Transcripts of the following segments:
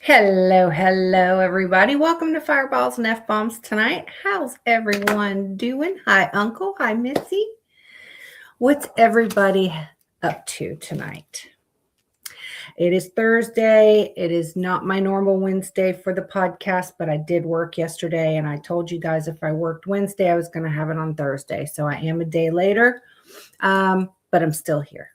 Hello, everybody. Welcome to Fireballs and F-Bombs tonight. How's everyone doing? Hi, Uncle. Hi, Missy. What's everybody up to tonight? It is Thursday. It is not my normal Wednesday for the podcast, but I did work yesterday, and I told you guys if I worked Wednesday, I was going to have it on Thursday. So I am a day later, but I'm still here.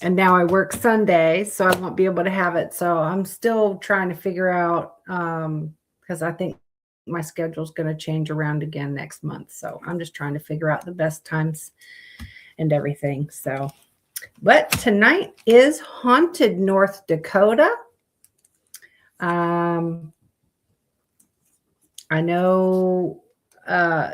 And now I work Sunday, so I won't be able to have it. So I'm still trying to figure out because I think my schedule is going to change around again next month. So I'm just trying to figure out the best times and everything. So, but tonight is Haunted North Dakota. I know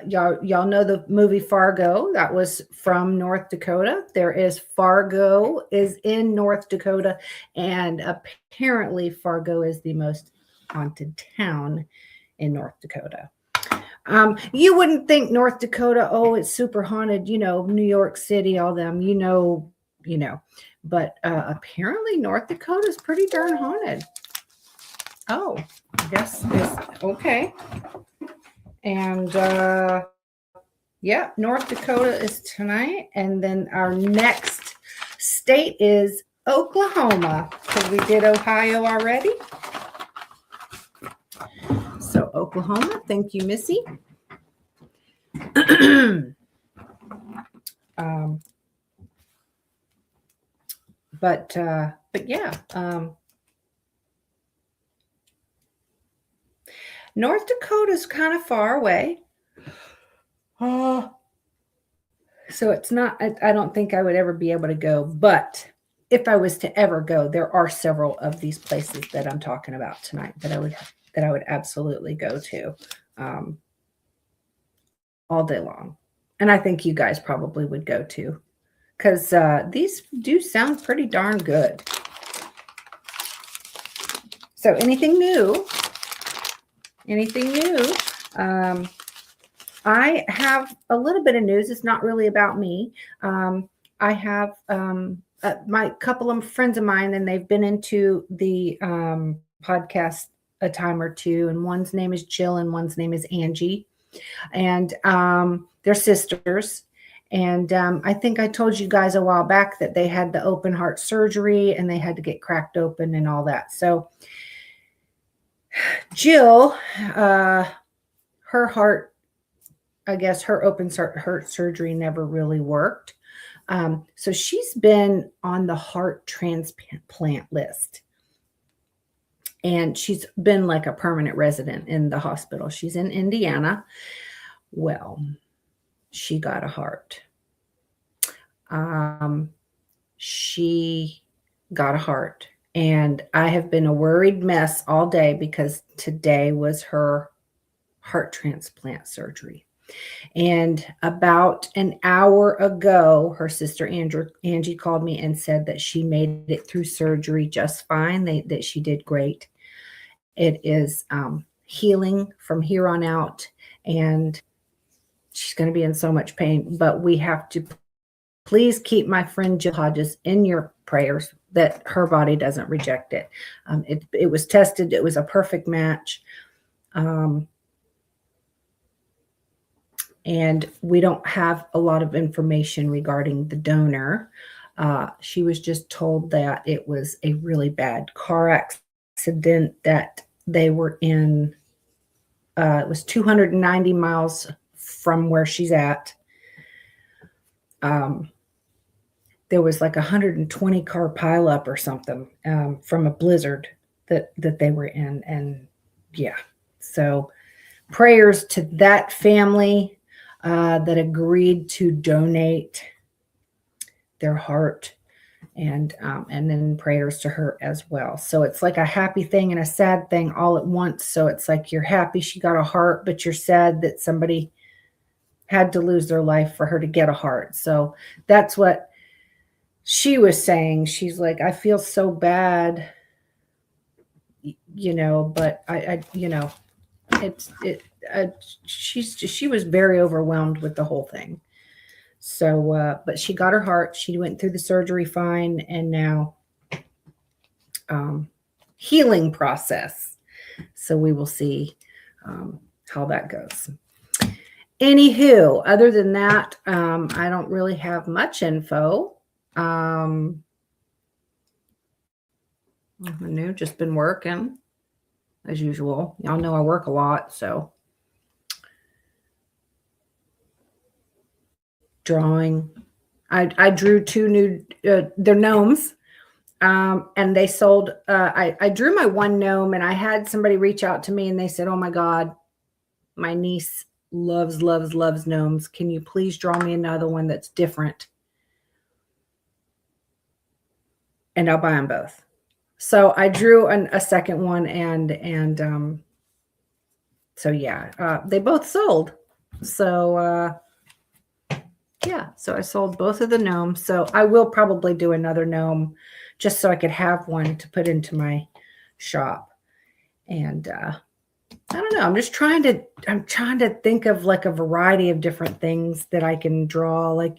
y'all know the movie Fargo. That was from North Dakota. There is Fargo is in North Dakota, and apparently Fargo is the most haunted town in North Dakota. You wouldn't think North Dakota, oh, it's super haunted, New York City, all them, but apparently North Dakota is pretty darn haunted. Oh, I guess it's okay. And yeah, North Dakota is tonight. And then our next state is Oklahoma, because we did Ohio already. So Oklahoma, thank you, Missy. But yeah. North Dakota is kind of far away. So it's not, I don't think I would ever be able to go. But if I was to ever go, there are several of these places that I'm talking about tonight that I would absolutely go to all day long. And I think you guys probably would go to, because these do sound pretty darn good. So anything new? I have a little bit of news. It's not really about me. I have my couple of friends of mine, and they've been into the podcast a time or two. And one's name is Jill, and one's name is Angie, and they're sisters. And I think I told you guys a while back that they had the open heart surgery, and they had to get cracked open and all that. So Jill, her heart, I guess her open heart surgery never really worked. So she's been on the heart transplant list. And she's been like a permanent resident in the hospital. She's in Indiana. Well, she got a heart. She got a heart. And I have been a worried mess all day because today was her heart transplant surgery. And about an hour ago, her sister Angie called me and said that she made it through surgery just fine, that she did great. It is healing from here on out, and she's going to be in so much pain. But we have to please keep my friend Jill Hodges in your prayers, that her body doesn't reject it. It was tested. It was a perfect match. And we don't have a lot of information regarding the donor. She was just told that it was a really bad car accident that they were in. It was 290 miles from where she's at. There was like 120 car pileup or something from a blizzard that they were in. And yeah, so prayers to that family that agreed to donate their heart, and then prayers to her as well. So it's like a happy thing and a sad thing all at once. So it's like you're happy she got a heart, but you're sad that somebody had to lose their life for her to get a heart. So that's what she was saying. She's like, I feel so bad, but she was very overwhelmed with the whole thing. So, but she got her heart. She went through the surgery fine, and now healing process. So we will see how that goes. Anywho, other than that, I don't really have much info. I've just been working as usual. Y'all know I work a lot, so drawing. I drew two new, they're gnomes, and they sold. I drew my one gnome, and I had somebody reach out to me, and they said, "Oh my God, my niece loves gnomes. Can you please draw me another one that's different?" And I'll buy them both. So I drew a second one, and so yeah, they both sold. So yeah, so I sold both of the gnomes. So I will probably do another gnome just so I could have one to put into my shop. And I don't know. I'm trying to think of like a variety of different things that I can draw. Like,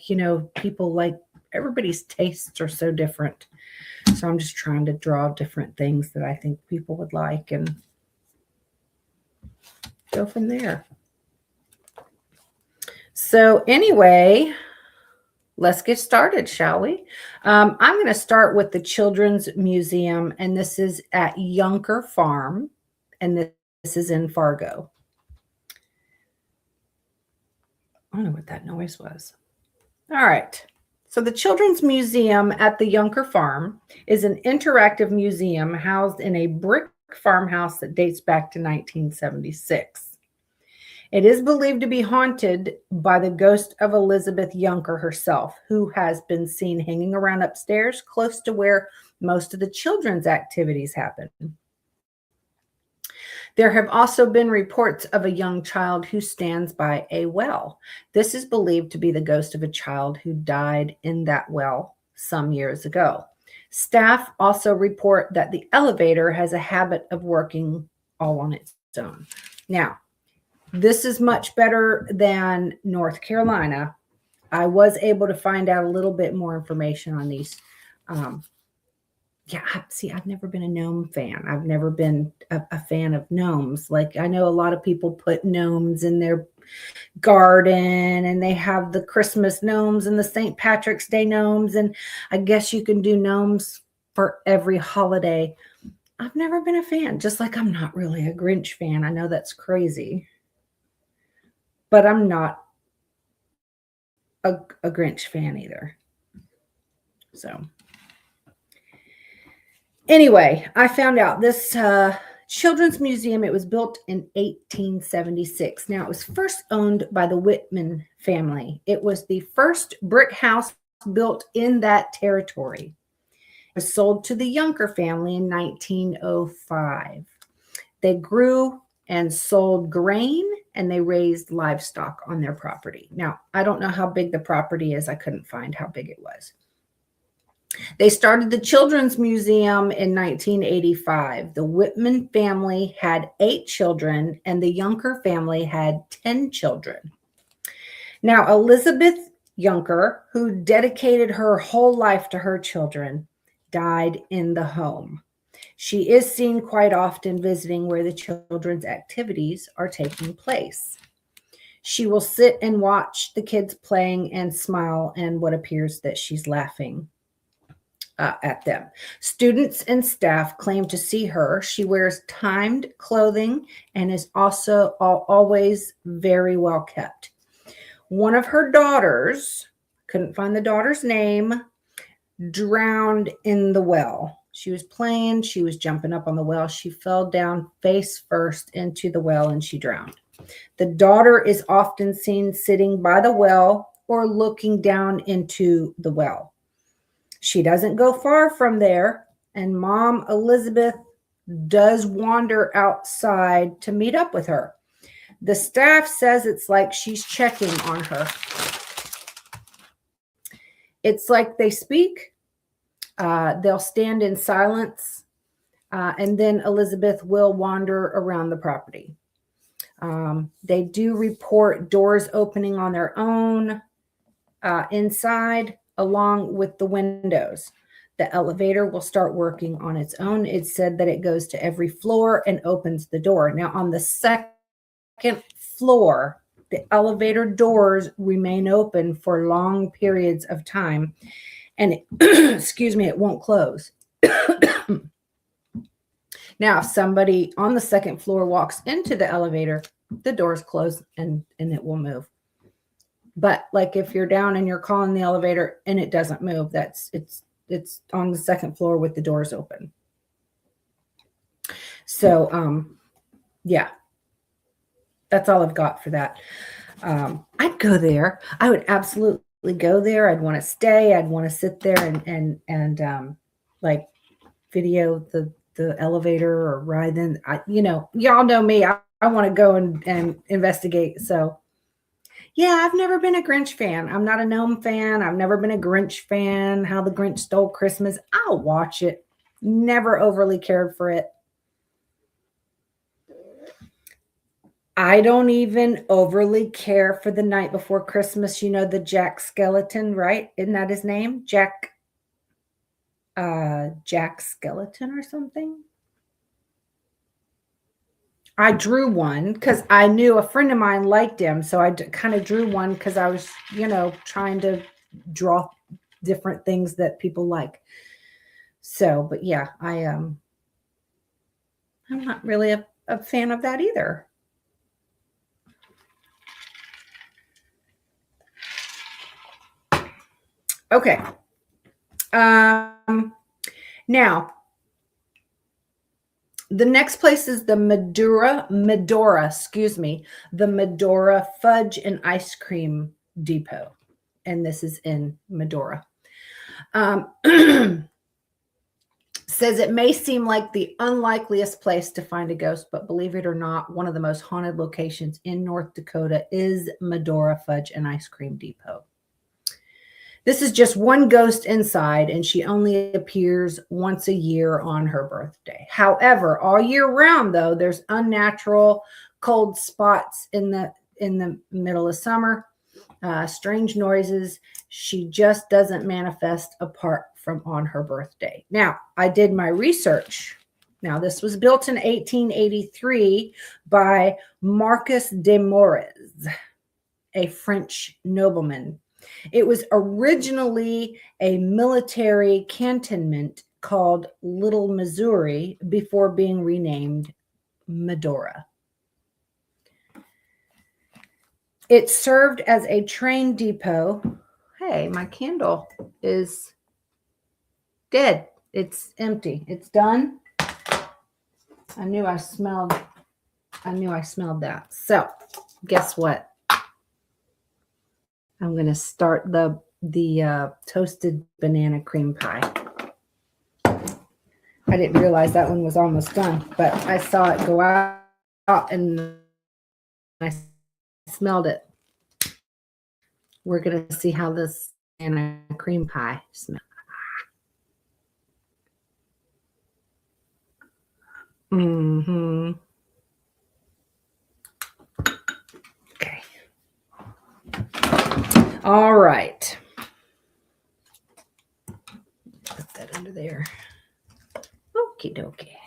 people like everybody's tastes are so different. So I'm just trying to draw different things that I think people would like and go from there. So anyway, let's get started, shall we? I'm going to start with the Children's Museum, and this is at Yunker Farm, and this is in Fargo. I don't know what that noise was. All right. So the Children's Museum at the Yunker Farm is an interactive museum housed in a brick farmhouse that dates back to 1976. It is believed to be haunted by the ghost of Elizabeth Yunker herself, who has been seen hanging around upstairs close to where most of the children's activities happen. There have also been reports of a young child who stands by a well. This is believed to be the ghost of a child who died in that well some years ago. Staff also report that the elevator has a habit of working all on its own. Now, this is much better than North Carolina. I was able to find out a little bit more information on these. I've never been a gnome fan. I've never been a fan of gnomes. Like, I know a lot of people put gnomes in their garden, and they have the Christmas gnomes and the St. Patrick's Day gnomes. And I guess you can do gnomes for every holiday. I've never been a fan, just like I'm not really a Grinch fan. I know that's crazy, but I'm not a Grinch fan either. So anyway, I found out this Children's Museum, it was built in 1876. Now, it was first owned by the Whitman family. It was the first brick house built in that territory. It was sold to the Yunker family in 1905. They grew and sold grain, and they raised livestock on their property. Now, I don't know how big the property is. I couldn't find how big it was. They started the Children's Museum in 1985. The Whitman family had 8 children, and the Yunker family had 10 children. Now, Elizabeth Yunker, who dedicated her whole life to her children, died in the home. She is seen quite often visiting where the children's activities are taking place. She will sit and watch the kids playing and smile, and what appears that she's laughing at them. Students and staff claim to see her. She wears timed clothing and is also always very well kept. One of her daughters, couldn't find the daughter's name, drowned in the well. She was playing. She was jumping up on the well. She fell down face first into the well, and she drowned. The daughter is often seen sitting by the well or looking down into the well. She doesn't go far from there, and Mom Elizabeth does wander outside to meet up with her. The staff says it's like she's checking on her. It's like they speak. They'll stand in silence, and then Elizabeth will wander around the property. They do report doors opening on their own. inside along with the windows. The elevator will start working on its own. It said that it goes to every floor and opens the door. Now, on the second floor, the elevator doors remain open for long periods of time, and excuse me, it won't close. Now, if somebody on the second floor walks into the elevator, the doors close and it will move. But like if you're down and you're calling the elevator and it doesn't move, it's on the second floor with the doors open. So yeah, that's all I've got for that. I'd go there. I would absolutely go there. I'd want to stay. I'd want to sit there and like video the elevator or ride in. Y'all know me. I want to go and investigate. So yeah, I've never been a Grinch fan. I'm not a gnome fan. I've never been a Grinch fan. How the Grinch Stole Christmas. I'll watch it. Never overly cared for it. I don't even overly care for The Night Before Christmas. You know, the Jack Skeleton, right? Isn't that his name? Jack Skeleton or something? I drew one because I knew a friend of mine liked him. So I kind of drew one because I was, trying to draw different things that people like. So, but yeah, I'm not really a fan of that either. Okay. Now, the next place is the Medora, the Medora Fudge and Ice Cream Depot. And this is in Medora. Says it may seem like the unlikeliest place to find a ghost, but believe it or not, one of the most haunted locations in North Dakota is Medora Fudge and Ice Cream Depot. This is just one ghost inside, and she only appears once a year on her birthday. However, all year round, though, there's unnatural cold spots in the middle of summer, strange noises. She just doesn't manifest apart from on her birthday. Now, I did my research. Now, this was built in 1883 by Marcus de Moraes, a French nobleman. It was originally a military cantonment called Little Missouri before being renamed Medora. It served as a train depot. Hey, my candle is dead. It's empty. It's done. I knew I smelled that. So, guess what? I'm going to start the toasted banana cream pie. I didn't realize that one was almost done, but I saw it go out and I smelled it. We're going to see how this banana cream pie smells. Mm-hmm. Okay. All right. Put that under there. Okie dokie.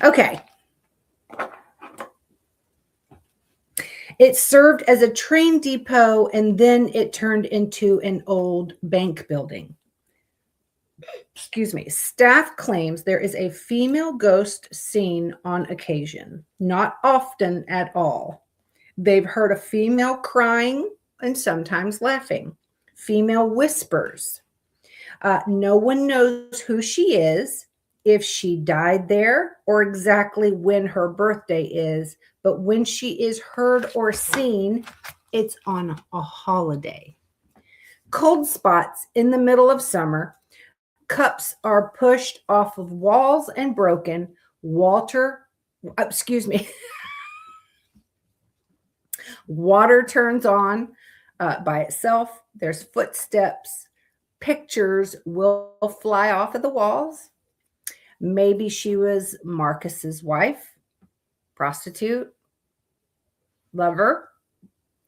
Okay. It served as a train depot and then it turned into an old bank building. Excuse me. Staff claims there is a female ghost seen on occasion, not often at all. They've heard a female crying and sometimes laughing, female whispers. No one knows who she is, if she died there, or exactly when her birthday is. But when she is heard or seen, it's on a holiday. Cold spots in the middle of summer. Cups are pushed off of walls and broken. Water turns on by itself. There's footsteps. Pictures will fly off of the walls. Maybe she was Marcus's wife, prostitute, lover,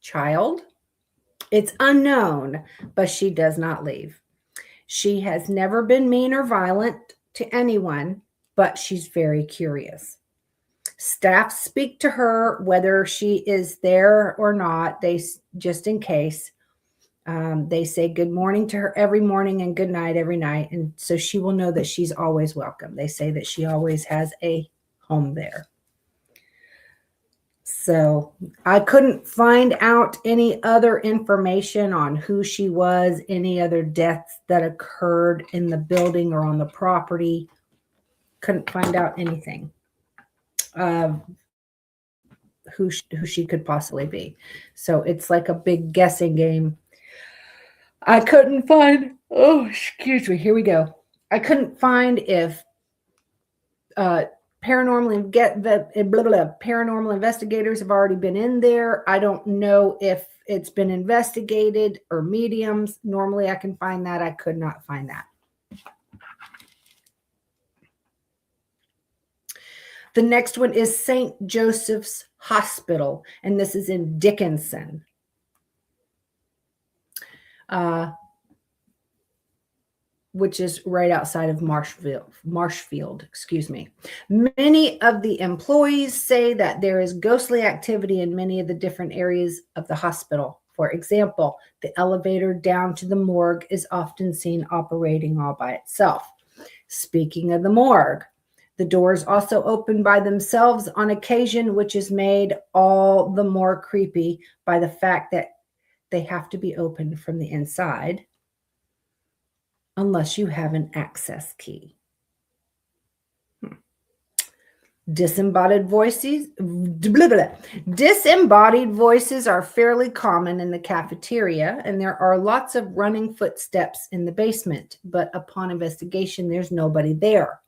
child, It's unknown, but she does not leave. She has never been mean or violent to anyone, but she's very curious. Staff speak to her whether she is there or not. They just in case. They say good morning to her every morning and good night every night, and so she will know that she's always welcome. They say that she always has a home there. So I couldn't find out any other information on who she was, any other deaths that occurred in the building or on the property. Couldn't find out anything of who she could possibly be. So it's like a big guessing game. I couldn't find, oh, excuse me, here we go. I couldn't find if paranormal investigators have already been in there. I don't know if it's been investigated or mediums. Normally I can find that. I could not find that. The next one is St. Joseph's Hospital, and this is in Dickinson. Which is right outside of Marshfield, excuse me. Many of the employees say that there is ghostly activity in many of the different areas of the hospital. For example, the elevator down to the morgue is often seen operating all by itself. Speaking of the morgue, the doors also open by themselves on occasion, which is made all the more creepy by the fact that they have to be opened from the inside unless you have an access key. Disembodied voices are fairly common in the cafeteria, and there are lots of running footsteps in the basement, but upon investigation, there's nobody there.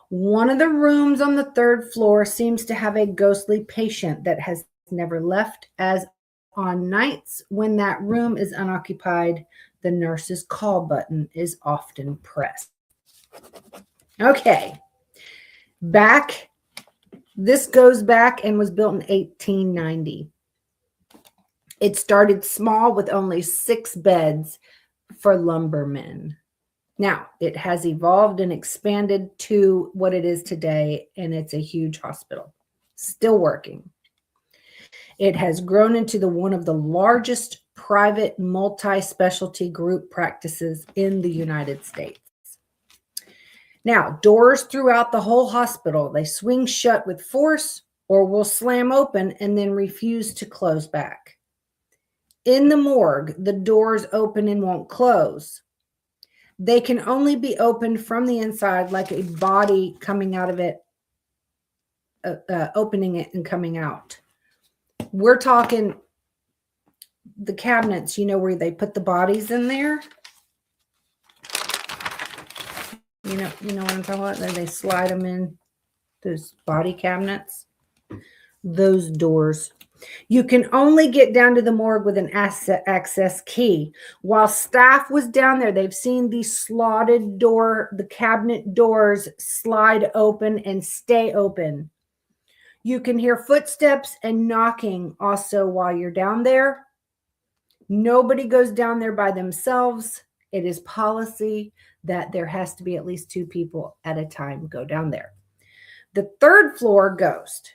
One of the rooms on the third floor seems to have a ghostly patient that has never left, as on nights when that room is unoccupied, the nurse's call button is often pressed. Okay. This goes back and was built in 1890. It started small with only 6 beds for lumbermen. Now, it has evolved and expanded to what it is today, and it's a huge hospital, still working. It has grown into one of the largest private multi-specialty group practices in the United States. Now, doors throughout the whole hospital, they swing shut with force or will slam open and then refuse to close back. In the morgue, the doors open and won't close. They can only be opened from the inside, like a body coming out of it, opening it and coming out. We're talking the cabinets, where they put the bodies in there. You know what I'm talking about? They slide them in, those body cabinets, those doors. You can only get down to the morgue with an access key. While staff was down there, they've seen these slotted the cabinet doors slide open and stay open. You can hear footsteps and knocking also while you're down there. Nobody goes down there by themselves. It is policy that there has to be at least 2 people at a time go down there. The third floor ghost.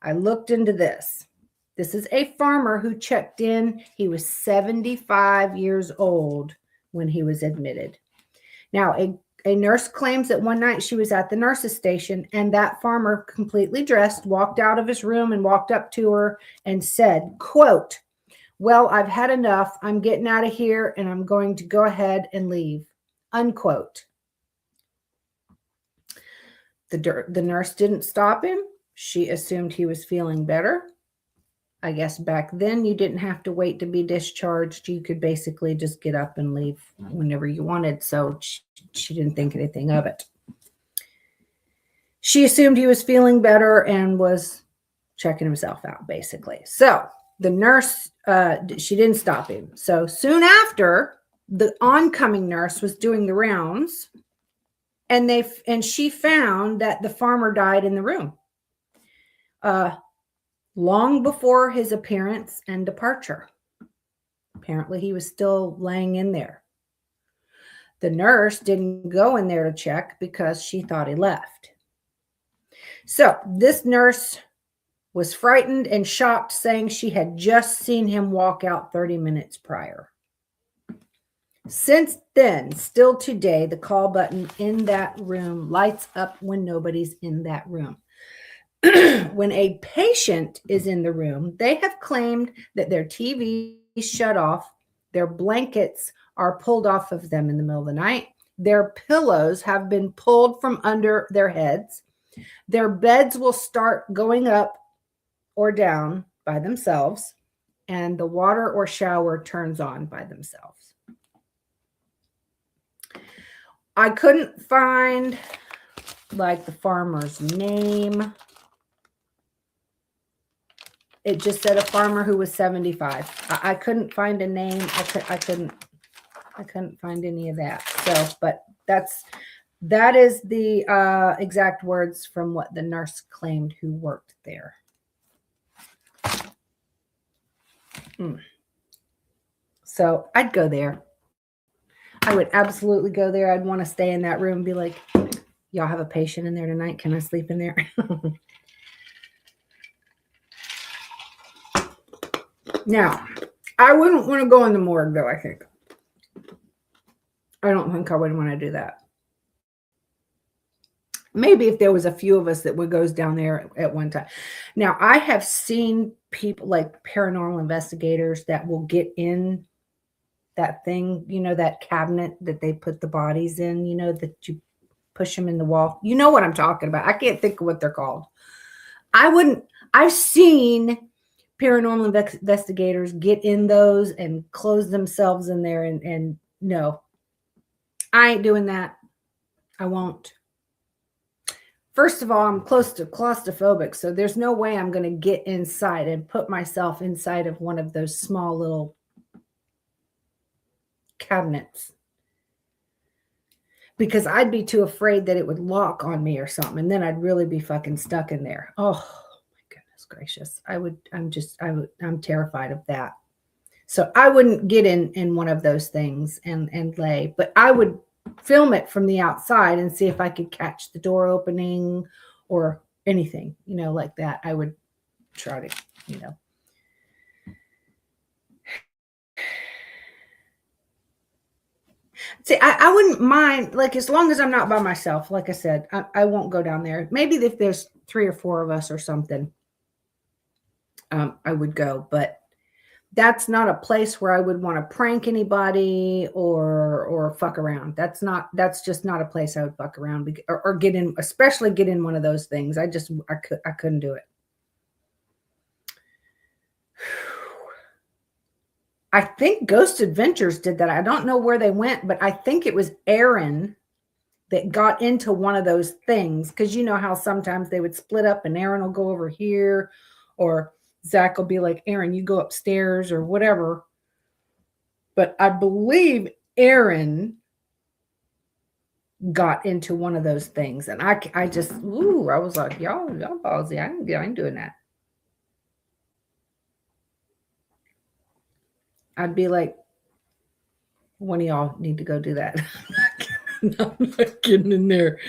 I looked into this. This is a farmer who checked in. He was 75 years old when he was admitted. Now, a nurse claims that one night she was at the nurse's station, and that farmer, completely dressed, walked out of his room and walked up to her and said, quote, "Well, I've had enough. I'm getting out of here and I'm going to go ahead and leave," unquote. The nurse didn't stop him. She assumed he was feeling better. I guess back then you didn't have to wait to be discharged. You could basically just get up and leave whenever you wanted. So she didn't think anything of it. She assumed he was feeling better and was checking himself out, basically. So the nurse, she didn't stop him. So soon after, the oncoming nurse was doing the rounds, and she found that the farmer died in the room long before his appearance and departure. Apparently, he was still laying in there. The nurse didn't go in there to check because she thought he left. So this nurse was frightened and shocked, saying she had just seen him walk out 30 minutes prior. Since then, still today, the call button in that room lights up when nobody's in that room. When a patient is in the room, they have claimed that their TV is shut off, their blankets are pulled off of them in the middle of the night, their pillows have been pulled from under their heads, their beds will start going up or down by themselves, and the water or shower turns on by themselves. I couldn't find like the farmer's name. It just said a farmer who was 75. I couldn't find a name. I couldn't find any of that. So, but that is the exact words from what the nurse claimed who worked there. So I'd go there. I would absolutely go there. I'd want to stay in that room and be like, y'all have a patient in there tonight. Can I sleep in there? Now, I wouldn't want to go in the morgue, though, I think. I don't think I would want to do that. Maybe if there was a few of us that would goes down there at one time. Now, I have seen people like paranormal investigators that will get in that thing, that cabinet that they put the bodies in, that you push them in the wall. You know what I'm talking about. I can't think of what they're called. I've seen paranormal investigators get in those and close themselves in there. And no, I ain't doing that. I won't. First of all, I'm close to claustrophobic, so there's no way I'm going to get inside and put myself inside of one of those small little cabinets, because I'd be too afraid that it would lock on me or something, and then I'd really be fucking stuck in there. Oh my goodness gracious. I'm terrified of that. So I wouldn't get in one of those things and lay, but I would film it from the outside and see if I could catch the door opening or anything, like that. I would try to, See, I wouldn't mind, like, as long as I'm not by myself. Like I said, I won't go down there. Maybe if there's 3 or 4 of us or something, I would go. But that's not a place where I would want to prank anybody or fuck around. That's just not a place I would fuck around or get in, especially get in one of those things. I couldn't do it. I think Ghost Adventures did that. I don't know where they went, but I think it was Aaron that got into one of those things. Because you know how sometimes they would split up and Aaron will go over here, or Zach will be like, Aaron, you go upstairs or whatever. But I believe Aaron got into one of those things. And I was like, y'all ballsy. I ain't doing that. I'd be like, one of y'all need to go do that. I'm not getting in there.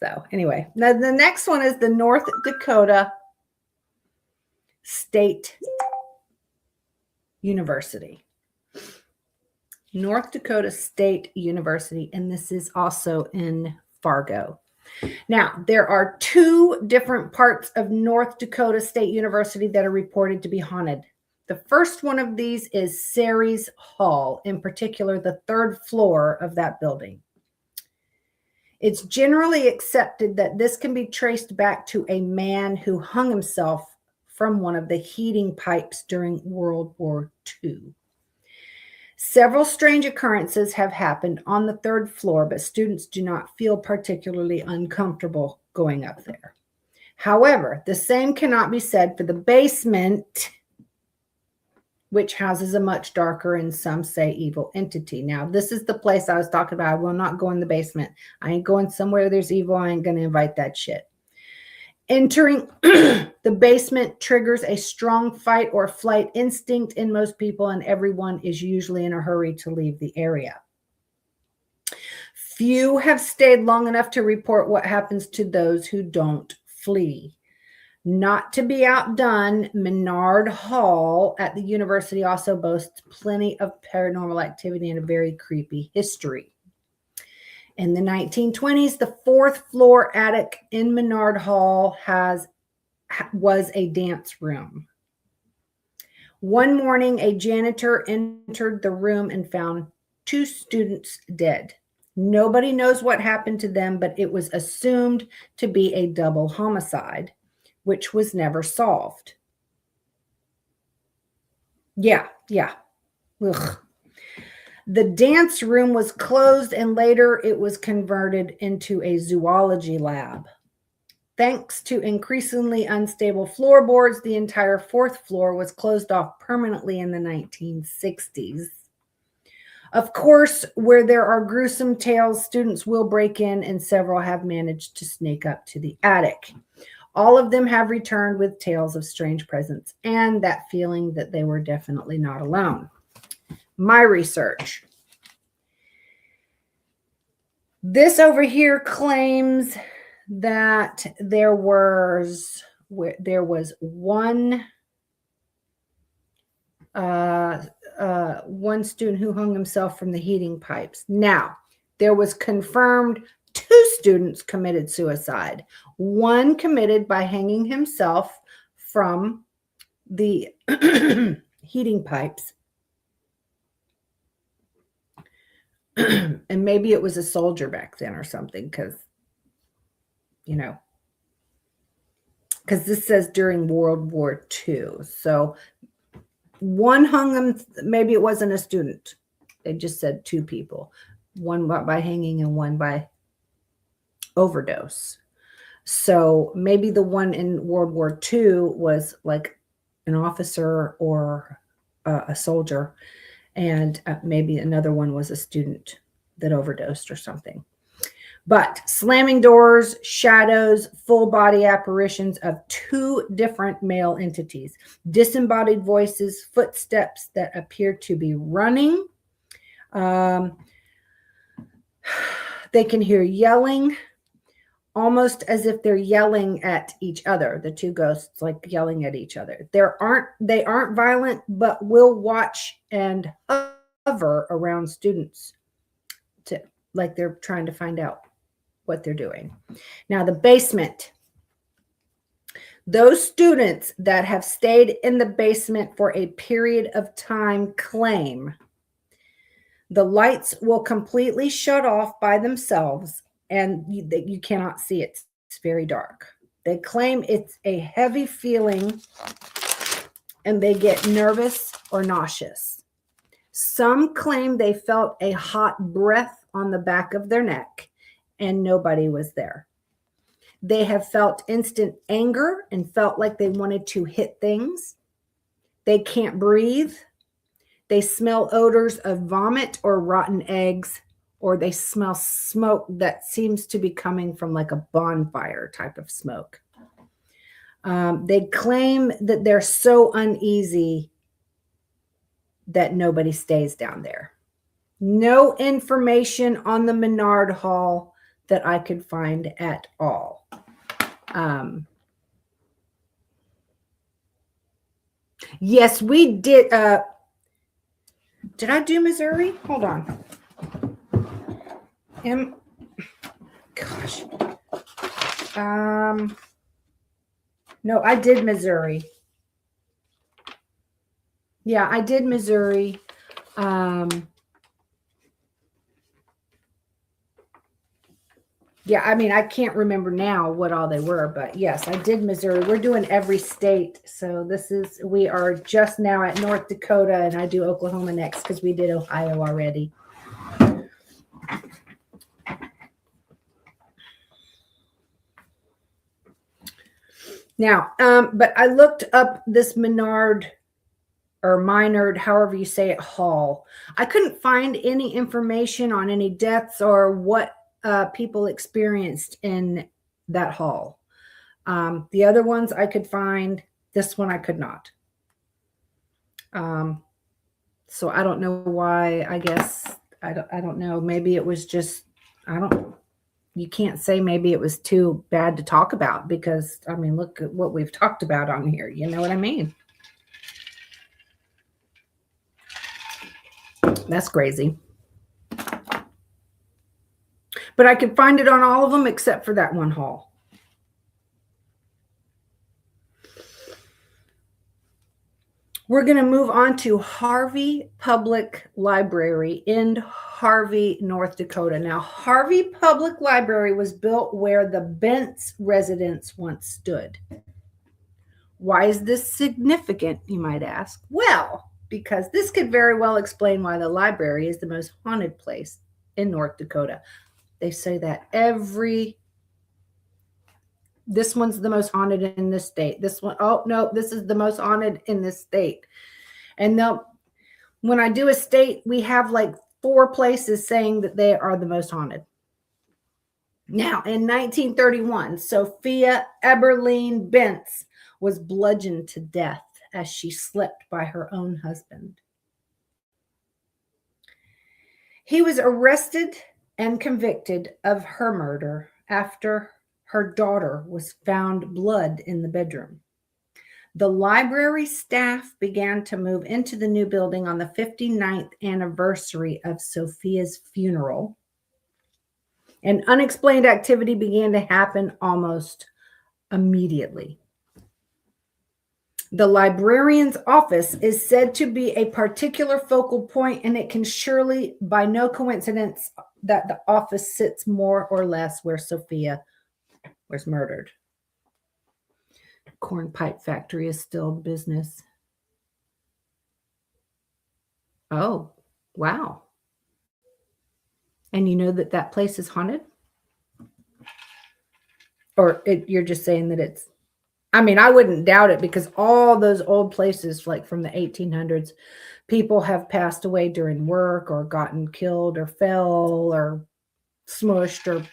So anyway, now the next one is the North Dakota State University. North Dakota State University, and this is also in Fargo. Now, there are 2 different parts of North Dakota State University that are reported to be haunted. The first one of these is Ceres Hall, in particular, the 3rd floor of that building. It's generally accepted that this can be traced back to a man who hung himself from one of the heating pipes during World War II. Several strange occurrences have happened on the 3rd floor, but students do not feel particularly uncomfortable going up there. However, the same cannot be said for the basement, which houses a much darker and some say evil entity. Now, this is the place I was talking about. I will not go in the basement. I ain't going somewhere there's evil. I ain't going to invite that shit. Entering the basement triggers a strong fight or flight instinct in most people, and everyone is usually in a hurry to leave the area. Few have stayed long enough to report what happens to those who don't flee. Not to be outdone, Menard Hall at the university also boasts plenty of paranormal activity and a very creepy history. In the 1920s, the fourth floor attic in Menard Hall was a dance room. One morning, a janitor entered the room and found 2 students dead. Nobody knows what happened to them, but it was assumed to be a double homicide, which was never solved. Yeah. Ugh. The dance room was closed, and later it was converted into a zoology lab. Thanks to increasingly unstable floorboards, the entire 4th floor was closed off permanently in the 1960s. Of course, where there are gruesome tales, students will break in, and several have managed to sneak up to the attic. All of them have returned with tales of strange presence and that feeling that they were definitely not alone. My research. This over here claims that there was one student who hung himself from the heating pipes. Now, there was confirmed 2 students committed suicide. One committed by hanging himself from the heating pipes. And maybe it was a soldier back then or something, because this says during World War II. So one hung him, maybe it wasn't a student. They just said 2 people, one by hanging and one by overdose. So maybe the one in World War II was like an officer or a soldier, and maybe another one was a student that overdosed or something. But slamming doors, shadows, full body apparitions of 2 different male entities, disembodied voices, footsteps that appear to be running. They can hear yelling, almost as if they're yelling at each other. The 2 ghosts like yelling at each other. They aren't violent, but will watch and hover around students like they're trying to find out what they're doing. Now, the basement. Those students that have stayed in the basement for a period of time claim the lights will completely shut off by themselves, and you cannot see it. It's very dark. They claim it's a heavy feeling, and they get nervous or nauseous. Some claim they felt a hot breath on the back of their neck, and nobody was there. They have felt instant anger and felt like they wanted to hit things. They can't breathe. They smell odors of vomit or rotten eggs, or they smell smoke that seems to be coming from like a bonfire type of smoke. They claim that they're so uneasy that nobody stays down there. No information on the Menard Hall that I could find at all. Yes, we did. Did I do Missouri? Hold on. Gosh. No, I did Missouri. Yeah, I did Missouri. Yeah, I mean, I can't remember now what all they were, but yes, I did Missouri. We're doing every state. So we are just now at North Dakota, and I do Oklahoma next because we did Ohio already. Now, but I looked up this Menard or Minard, however you say it, Hall. I couldn't find any information on any deaths or what people experienced in that hall. The other ones I could find. This one I could not. Um, so I don't know why. I guess I don't know. Maybe it was just I don't. You can't say maybe it was too bad to talk about because I mean, look at what we've talked about on here. You know what I mean? That's crazy. But I could find it on all of them except for that one hall. We're going to move on to Harvey Public Library in Harvey, North Dakota. Now, Harvey Public Library was built where the Bentz residence once stood. Why is this significant, you might ask? Well, because this could very well explain why the library is the most haunted place in North Dakota. They say that this one's the most haunted in this state. This one, oh no, this is the most haunted in this state. And when I do a state, we have like 4 places saying that they are the most haunted. Now, in 1931, Sophia Eberline Bentz was bludgeoned to death as she slept by her own husband. He was arrested and convicted of her murder after her daughter was found blood in the bedroom. The library staff began to move into the new building on the 59th anniversary of Sophia's funeral. And unexplained activity began to happen almost immediately. The librarian's office is said to be a particular focal point, and it can surely, by no coincidence, that the office sits more or less where Sophia was murdered. Corn pipe factory is still in business. Oh, wow. And you know that place is haunted? Or you're just saying that it's, I mean, I wouldn't doubt it because all those old places, like from the 1800s, people have passed away during work or gotten killed or fell or smushed or,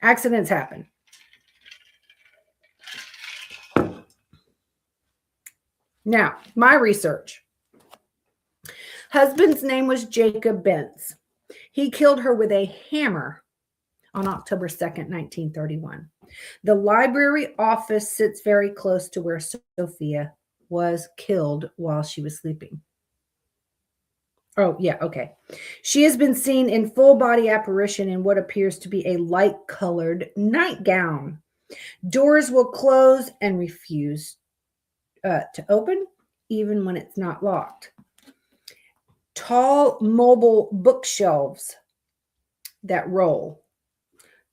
accidents happen. Now, my research. Husband's name was Jacob Bentz. He killed her with a hammer on October 2nd, 1931. The library office sits very close to where Sophia was killed while she was sleeping. Oh, yeah, okay. She has been seen in full body apparition in what appears to be a light colored nightgown. Doors will close and refuse to open, even when it's not locked. Tall mobile bookshelves that roll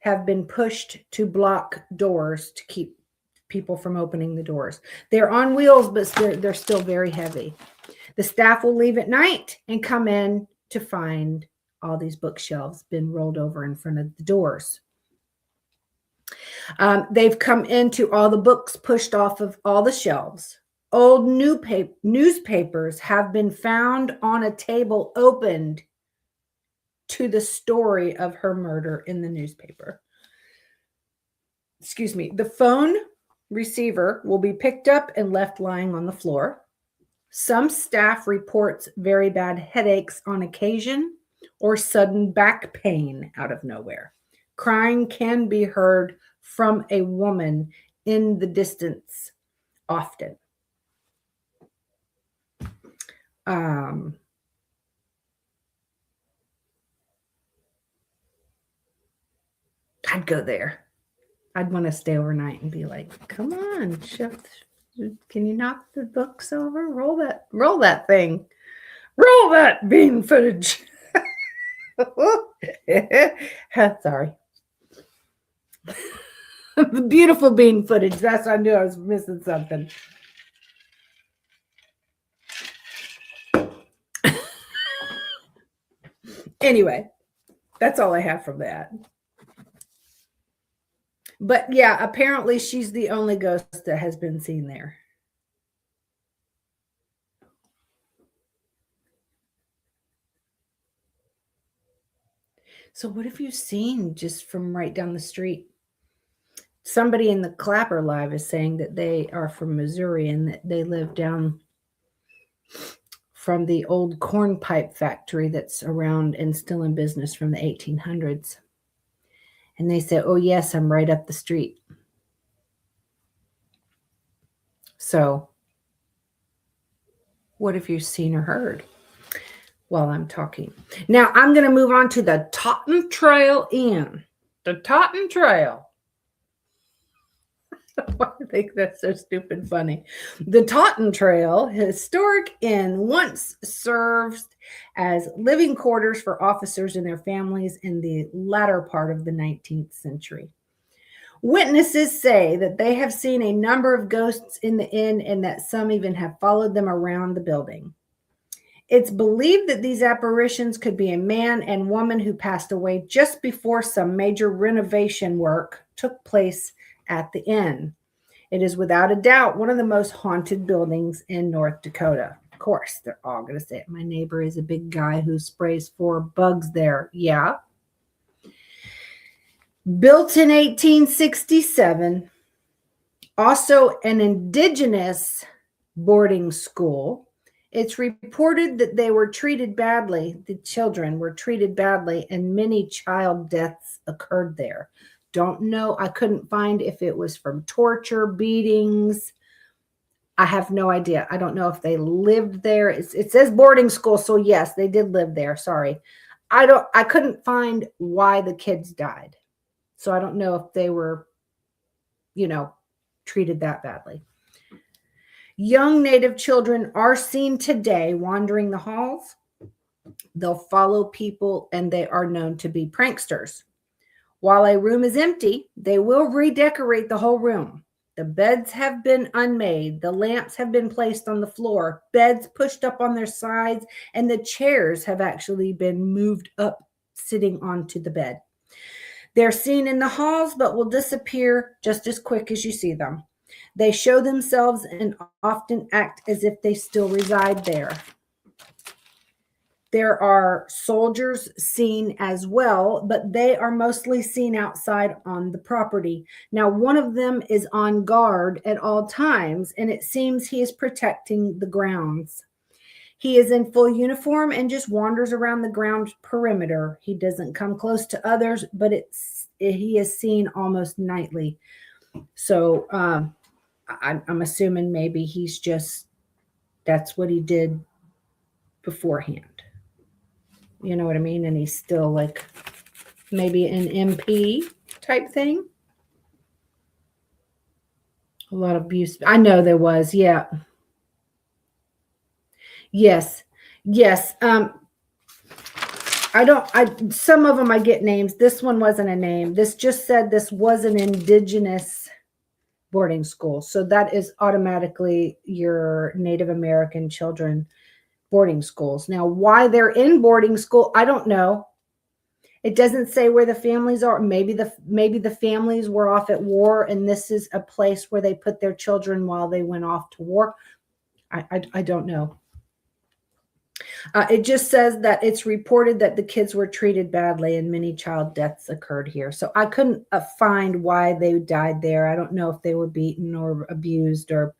have been pushed to block doors to keep people from opening the doors. They're on wheels, but they're still very heavy. The staff will leave at night and come in to find all these bookshelves been rolled over in front of the doors. They've come into all the books pushed off of all the shelves. Old newspapers have been found on a table opened to the story of her murder in the newspaper. Excuse me. The phone receiver will be picked up and left lying on the floor. Some staff reports very bad headaches on occasion or sudden back pain out of nowhere. Crying can be heard from a woman in the distance often. I'd go there. I'd want to stay overnight and be like, come on, can you knock the books over? Roll that thing. Roll that bean footage. Sorry. The beautiful bean footage. That's I knew I was missing something. Anyway, that's all I have from that. But yeah, apparently she's the only ghost that has been seen there. So what have you seen just from right down the street? Somebody in the Clapper Live is saying that they are from Missouri and that they live down from the old corn pipe factory that's around and still in business from the 1800s. And they said, "Oh, yes, I'm right up the street." So, what have you seen or heard while I'm talking? Now, I'm going to move on to the Totten Trail Inn. The Totten Trail. I think that's so stupid funny. The Totten Trail Historic Inn once served as living quarters for officers and their families in the latter part of the 19th century. Witnesses say that they have seen a number of ghosts in the inn and that some even have followed them around the building. It's believed that these apparitions could be a man and woman who passed away just before some major renovation work took place at the inn. It is without a doubt one of the most haunted buildings in North Dakota. Of course, they're all going to say it. My neighbor is a big guy who sprays for bugs there. Yeah. Built in 1867, also an indigenous boarding school. It's reported that they were treated badly. The children were treated badly, and many child deaths occurred there. Don't know. I couldn't find if it was from torture, beatings. I have no idea. I don't know if they lived there. It says boarding school, so yes, they did live there. Sorry. I couldn't find why the kids died. So I don't know if they were, treated that badly. Young Native children are seen today wandering the halls. They'll follow people, and they are known to be pranksters. While a room is empty, they will redecorate the whole room. The beds have been unmade. The lamps have been placed on the floor, beds pushed up on their sides, and the chairs have actually been moved up, sitting onto the bed. They're seen in the halls, but will disappear just as quick as you see them. They show themselves and often act as if they still reside there. There are soldiers seen as well, but they are mostly seen outside on the property. Now, one of them is on guard at all times, and it seems he is protecting the grounds. He is in full uniform and just wanders around the ground perimeter. He doesn't come close to others, but he is seen almost nightly. So I'm assuming maybe that's what he did beforehand. You know what I mean? And he's still like maybe an MP type thing. A lot of abuse. I know there was. Yeah. Yes. Some of them I get names. This one wasn't a name. This just said this was an indigenous boarding school. So that is automatically your Native American children boarding schools. Now, why they're in boarding school, I don't know. It doesn't say where the families are. Maybe the families were off at war, and this is a place where they put their children while they went off to war. I don't know. It just says that it's reported that the kids were treated badly and many child deaths occurred here. So I couldn't find why they died there. I don't know if they were beaten or abused or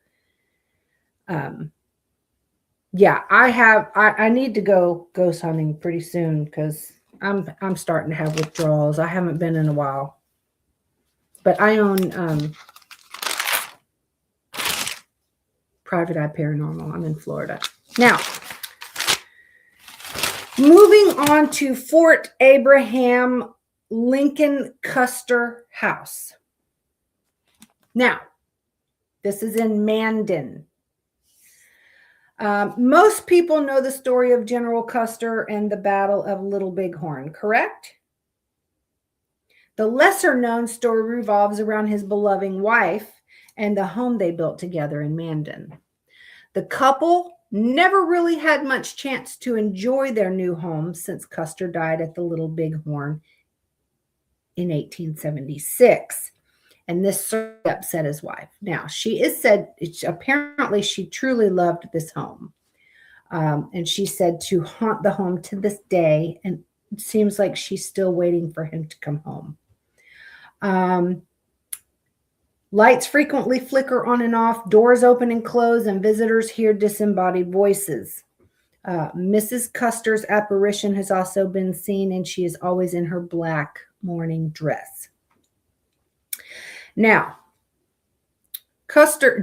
yeah, I need to go ghost hunting pretty soon because I'm starting to have withdrawals. I haven't been in a while. But I own Private Eye Paranormal. I'm in Florida. Now, moving on to Fort Abraham Lincoln Custer House. Now, this is in Mandan. Most people know the story of General Custer and the Battle of Little Bighorn, correct? The lesser known story revolves around his beloved wife and the home they built together in Mandan. The couple never really had much chance to enjoy their new home since Custer died at the Little Bighorn in 1876. And this certainly upset his wife. Now, she is said, apparently she truly loved this home. And she said to haunt the home to this day. And it seems like she's still waiting for him to come home. Lights frequently flicker on and off, doors open and close, and visitors hear disembodied voices. Mrs. Custer's apparition has also been seen, and she is always in her black mourning dress. Now,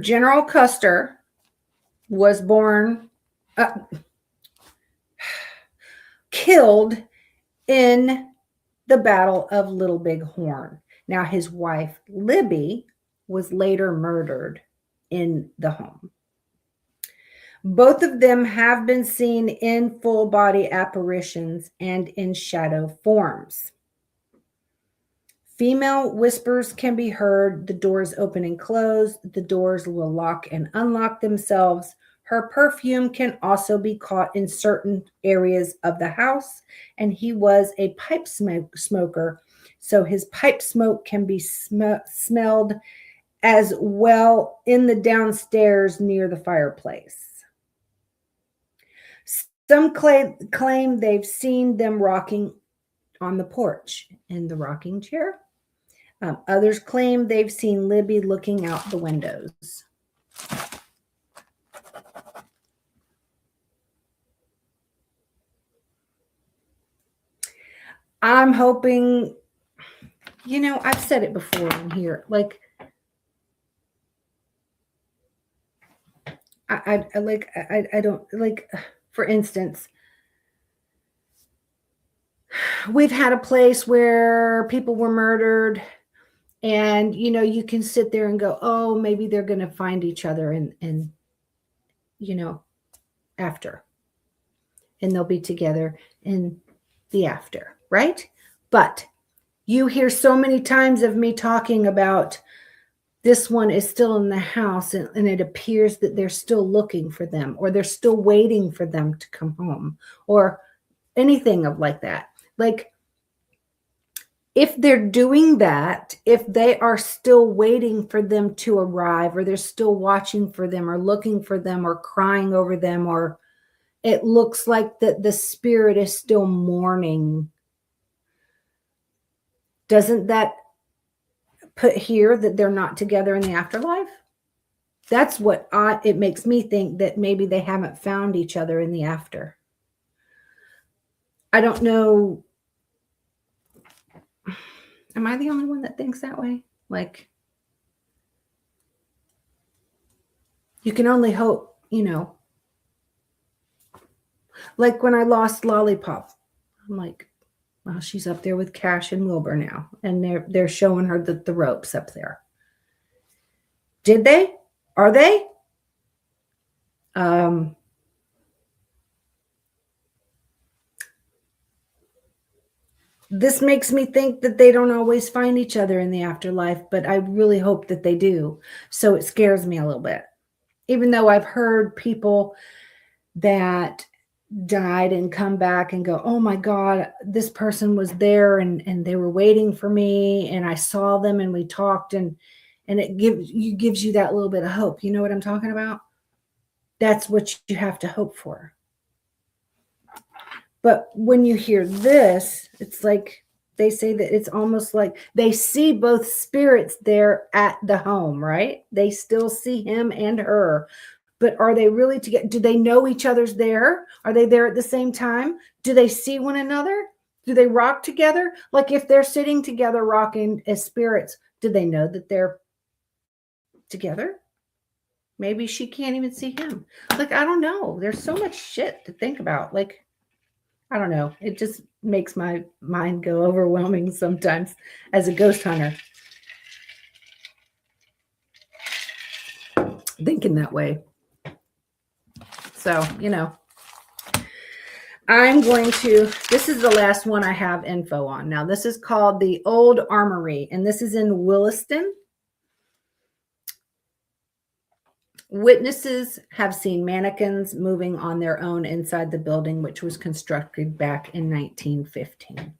General Custer was killed in the Battle of Little Big Horn. Now, his wife, Libby, was later murdered in the home. Both of them have been seen in full body apparitions and in shadow forms. Female whispers can be heard. The doors open and close. The doors will lock and unlock themselves. Her perfume can also be caught in certain areas of the house, and he was a pipe smoker, so his pipe smoke can be smelled as well in the downstairs near the fireplace. Some claim they've seen them rocking on the porch in the rocking chair. Others claim they've seen Libby looking out the windows. I'm hoping, I've said it before in here, like, I don't like, for instance, we've had a place where people were murdered, and you can sit there and go, oh, maybe they're going to find each other and after, and they'll be together in the after, right? But you hear so many times of me talking about this one is still in the house, and it appears that they're still looking for them, or they're still waiting for them to come home, or anything of like that. Like, if they're doing that, if they are still waiting for them to arrive, or they're still watching for them, or looking for them, or crying over them, or it looks like that the spirit is still mourning, doesn't that put here that they're not together in the afterlife? That's what it makes me think, that maybe they haven't found each other in the after. I don't know. Am I the only one that thinks that way? Like, you can only hope, like when I lost Lollipop, I'm like, well, she's up there with Cash and Wilbur now, and they're showing her the ropes up there. Did they? Are they? This makes me think that they don't always find each other in the afterlife, but I really hope that they do. So it scares me a little bit, even though I've heard people that died and come back and go, oh my God, this person was there, and they were waiting for me, and I saw them, and we talked, and it gives you that little bit of hope. You know what I'm talking about? That's what you have to hope for. But when you hear this, it's like they say that it's almost like they see both spirits there at the home, right? They still see him and her. But are they really together? Do they know each other's there? Are they there at the same time? Do they see one another? Do they rock together? Like, if they're sitting together rocking as spirits, do they know that they're together? Maybe she can't even see him. Like, I don't know. There's so much shit to think about. Like, I don't know. It just makes my mind go overwhelming sometimes as a ghost hunter, thinking that way. So, this is the last one I have info on. Now, this is called the Old Armory, and this is in Williston. Witnesses have seen mannequins moving on their own inside the building, which was constructed back in 1915.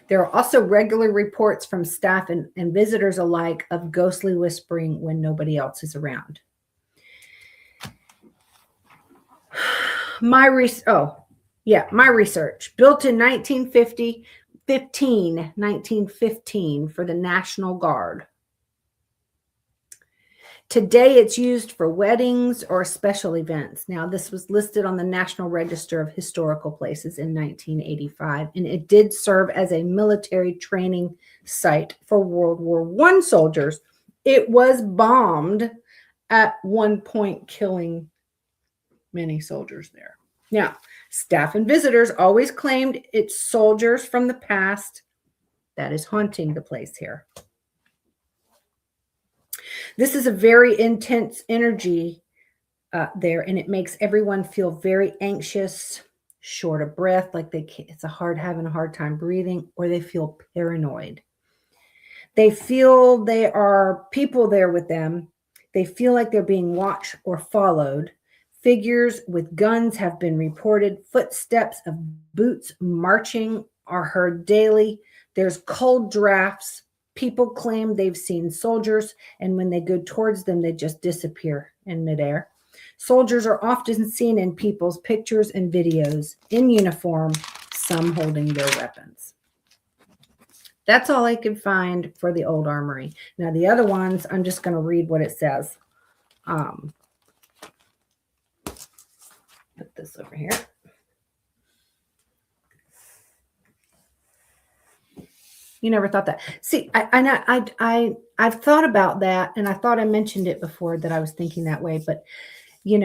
There are also regular reports from staff and visitors alike of ghostly whispering when nobody else is around. My research, built in 1915 for the National Guard. Today, it's used for weddings or special events. Now, this was listed on the National Register of Historical Places in 1985, and it did serve as a military training site for World War I soldiers. It was bombed at one point, killing many soldiers there. Now, staff and visitors always claimed it's soldiers from the past that is haunting the place here. This is a very intense energy there, and it makes everyone feel very anxious, short of breath, like having a hard time breathing, or they feel paranoid. They feel there are people there with them. They feel like they're being watched or followed. Figures with guns have been reported. Footsteps of boots marching are heard daily. There's cold drafts. People claim they've seen soldiers, and when they go towards them, they just disappear in midair. Soldiers are often seen in people's pictures and videos in uniform, some holding their weapons. That's all I could find for the old armory. Now, the other ones, I'm just going to read what it says. Put this over here. You never thought that. See, I've thought about that, and I thought I mentioned it before that I was thinking that way. But it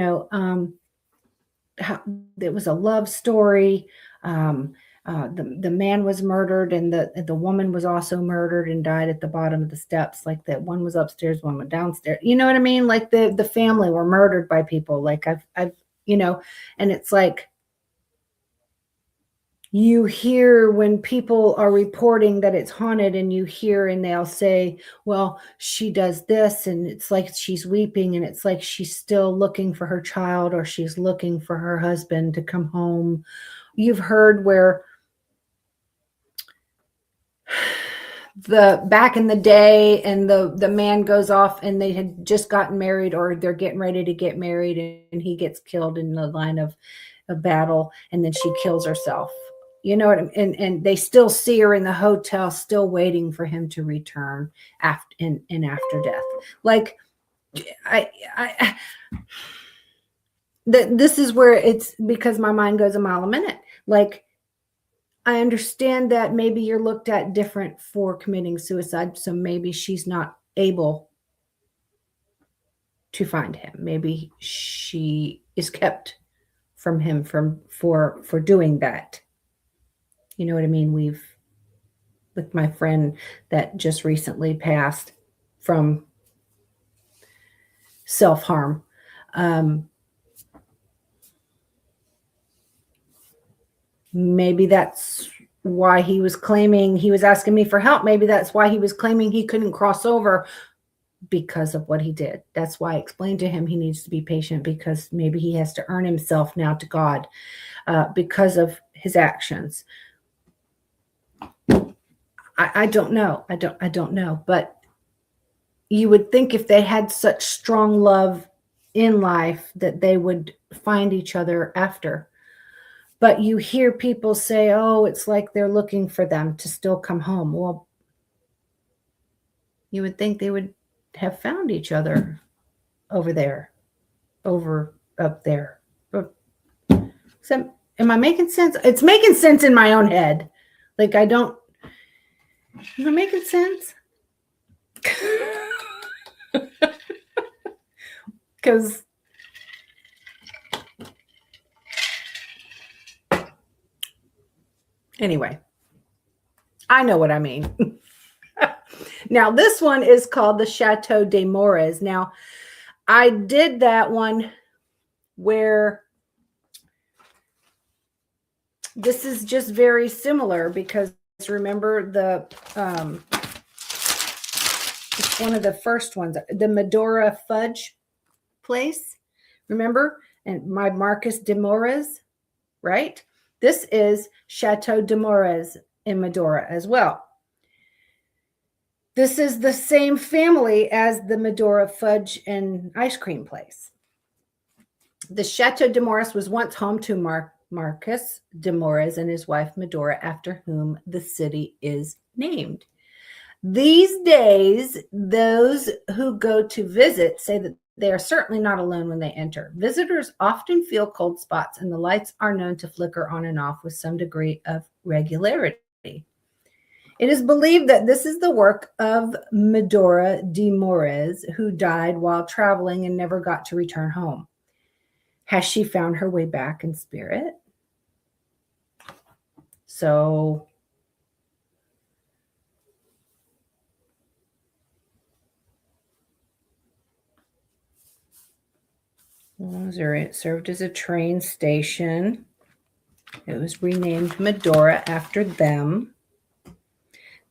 was a love story. The man was murdered, and the woman was also murdered and died at the bottom of the steps. Like that, one was upstairs, one went downstairs. You know what I mean? Like the family were murdered by people. Like I've and it's like, you hear when people are reporting that it's haunted, and you hear and they'll say, well, she does this, and it's like she's weeping, and it's like she's still looking for her child, or she's looking for her husband to come home. You've heard where back in the day, and the man goes off, and they had just gotten married, or they're getting ready to get married, and he gets killed in the line of battle, and then she kills herself. You know what I mean? And they still see her in the hotel, still waiting for him to return after death. Like this is where it's, because my mind goes a mile a minute. Like, I understand that maybe you're looked at different for committing suicide, so maybe she's not able to find him. Maybe she is kept from him for doing that. You know what I mean? With my friend that just recently passed from self-harm. Maybe that's why he was asking me for help. Maybe that's why he was claiming he couldn't cross over, because of what he did. That's why I explained to him he needs to be patient, because maybe he has to earn himself now to God because of his actions. I don't know. I don't know. But you would think if they had such strong love in life that they would find each other after. But you hear people say, oh, it's like they're looking for them to still come home. Well, you would think they would have found each other up there. So, am I making sense? It's making sense in my own head. Like, am I making sense? Because anyway, I know what I mean. Now, this one is called the Chateau de Mores. Now, I did that one where this is just very similar, because remember it's one of the first ones, the Medora Fudge place, remember? And my Marcus de Mores, right? This is Chateau de Mores in Medora as well. This is the same family as the Medora Fudge and ice cream place. The Chateau de Mores was once home to Marcus de Mores and his wife Medora, after whom the city is named. These days, those who go to visit say that they are certainly not alone when they enter. Visitors often feel cold spots, and the lights are known to flicker on and off with some degree of regularity. It is believed that this is the work of Medora de Mores, who died while traveling and never got to return home. Has she found her way back in spirit? So it served as a train station. It was renamed Medora after them.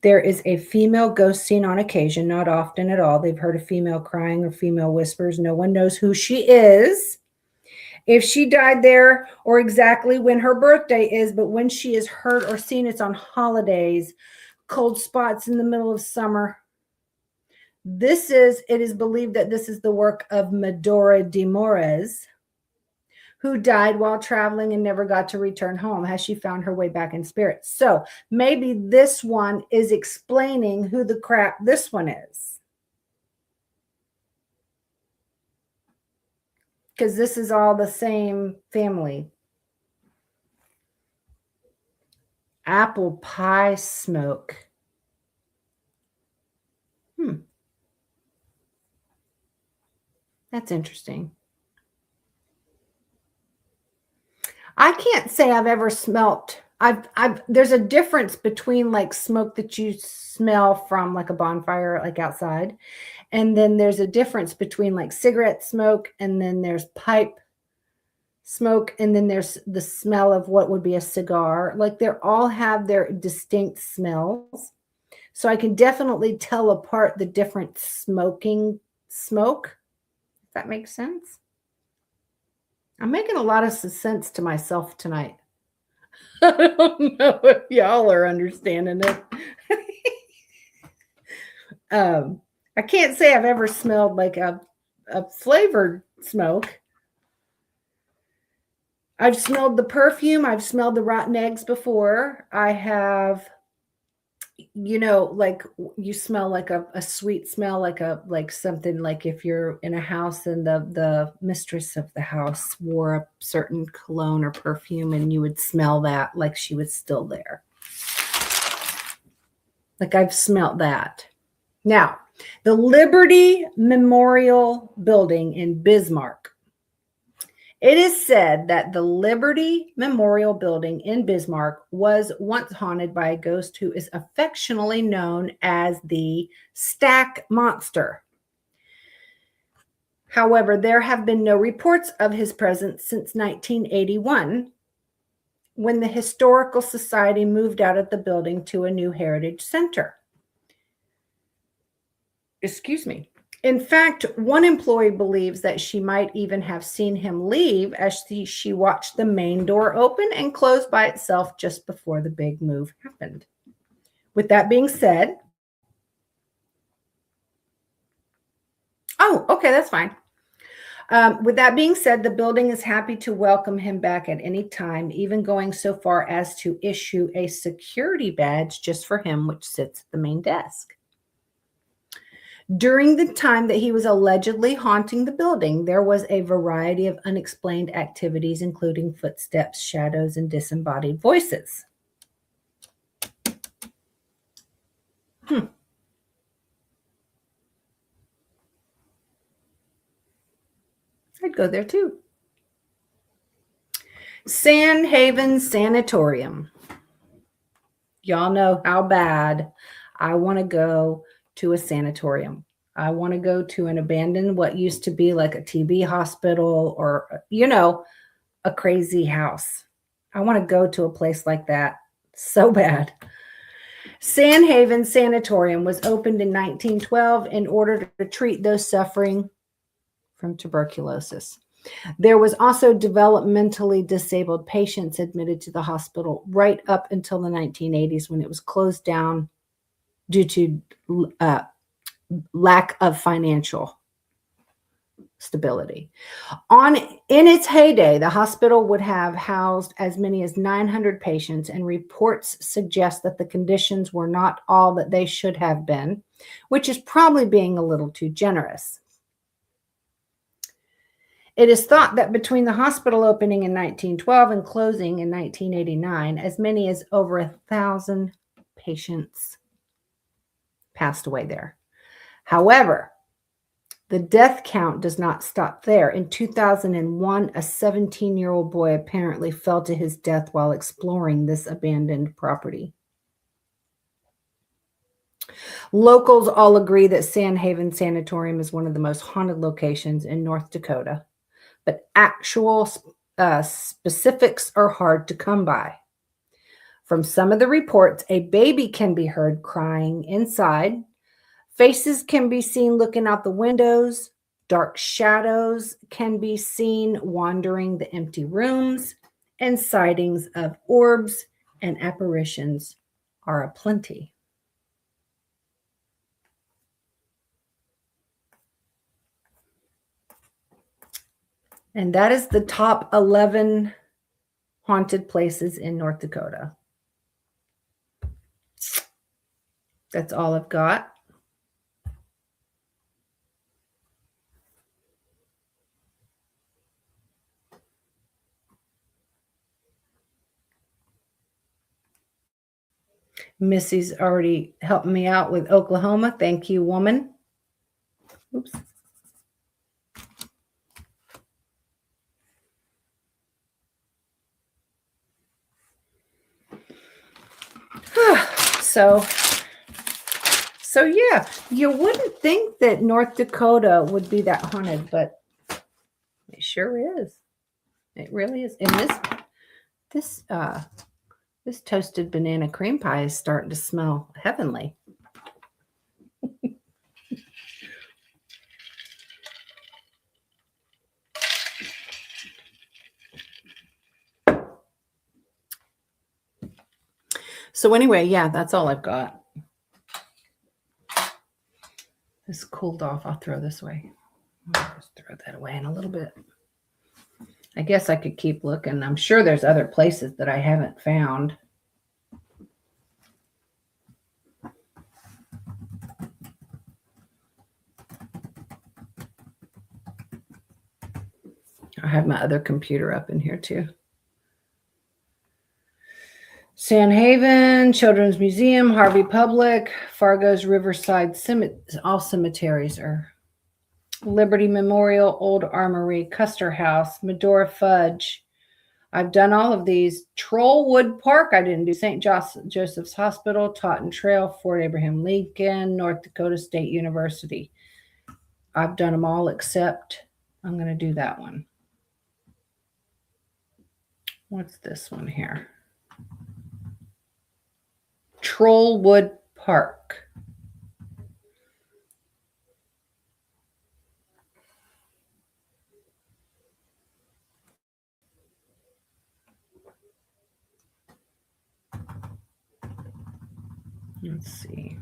There is a female ghost seen on occasion, not often at all. They've heard a female crying or female whispers. No one knows who she is, if she died there, or exactly when her birthday is, but when she is heard or seen, it's on holidays, cold spots in the middle of summer. It is believed that this is the work of Medora de Mores, who died while traveling and never got to return home. Has she found her way back in spirit? So maybe this one is explaining who the crap this one is. Because this is all the same family. Apple pie smoke. That's interesting. I can't say I've ever smelt. There's a difference between like smoke that you smell from like a bonfire, like outside. And then there's a difference between like cigarette smoke, and then there's pipe smoke, and then there's the smell of what would be a cigar. Like they all have their distinct smells. So I can definitely tell apart the different smoke. If that makes sense. I'm making a lot of sense to myself tonight. I don't know if y'all are understanding it. I can't say I've ever smelled like a flavored smoke. I've smelled the perfume. I've smelled the rotten eggs before. I have, like you smell like a sweet smell, like something, like if you're in a house and the mistress of the house wore a certain cologne or perfume, and you would smell that like she was still there. Like I've smelled that. Now, the Liberty Memorial Building in Bismarck. It is said that the Liberty Memorial Building in Bismarck was once haunted by a ghost who is affectionately known as the Stack Monster. However, there have been no reports of his presence since 1981, when the Historical Society moved out of the building to a new heritage center. Excuse me. In fact, one employee believes that she might even have seen him leave as she watched the main door open and close by itself just before the big move happened. With that being said, okay, that's fine. With that being said, the building is happy to welcome him back at any time, even going so far as to issue a security badge just for him, which sits at the main desk. During the time that he was allegedly haunting the building, there was a variety of unexplained activities, including footsteps, shadows, and disembodied voices. I'd go there too. Sand Haven Sanatorium. Y'all know how bad I want to go to a sanatorium. I want to go to an abandoned, what used to be like a TB hospital, or, a crazy house. I want to go to a place like that so bad. Sand Haven Sanatorium was opened in 1912 in order to treat those suffering from tuberculosis. There was also developmentally disabled patients admitted to the hospital right up until the 1980s, when it was closed down due to lack of financial stability. In its heyday, the hospital would have housed as many as 900 patients, and reports suggest that the conditions were not all that they should have been, which is probably being a little too generous. It is thought that between the hospital opening in 1912 and closing in 1989, as many as over 1,000 patients passed away there. However, the death count does not stop there. In 2001, a 17-year-old boy apparently fell to his death while exploring this abandoned property. Locals all agree that Sand Haven Sanatorium is one of the most haunted locations in North Dakota, but actual specifics are hard to come by. From some of the reports, a baby can be heard crying inside. Faces can be seen looking out the windows. Dark shadows can be seen wandering the empty rooms, and sightings of orbs and apparitions are aplenty. And that is the top 11 haunted places in North Dakota. That's all I've got. Missy's already helping me out with Oklahoma. Thank you, woman. Oops. So yeah, you wouldn't think that North Dakota would be that haunted, but it sure is. It really is. And this toasted banana cream pie is starting to smell heavenly. So anyway, yeah, that's all I've got. This cooled off. I'll throw this away. I'll just throw that away in a little bit. I guess I could keep looking. I'm sure there's other places that I haven't found. I have my other computer up in here too. Sand Haven, Children's Museum, Harvey Public, Fargo's Riverside Cemetery. All cemeteries are. Liberty Memorial, Old Armory, Custer House, Medora Fudge. I've done all of these. Trollwood Park, I didn't do. St. Joseph's Hospital, Totten Trail, Fort Abraham Lincoln, North Dakota State University. I've done them all except I'm going to do that one. What's this one here? Trollwood Park. Let's see.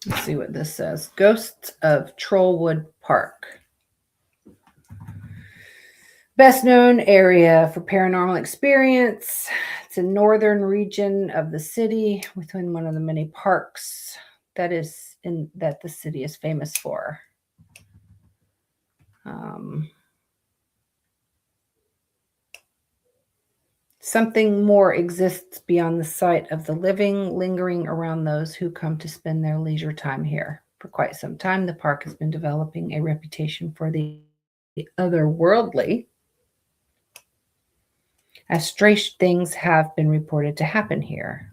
Let's see what this says. Ghosts of Trollwood Park. Best known area for paranormal experience. It's a northern region of the city within one of the many parks that the city is famous for. Something more exists beyond the sight of the living, lingering around those who come to spend their leisure time here. For quite some time, the park has been developing a reputation for the otherworldly, as strange things have been reported to happen here.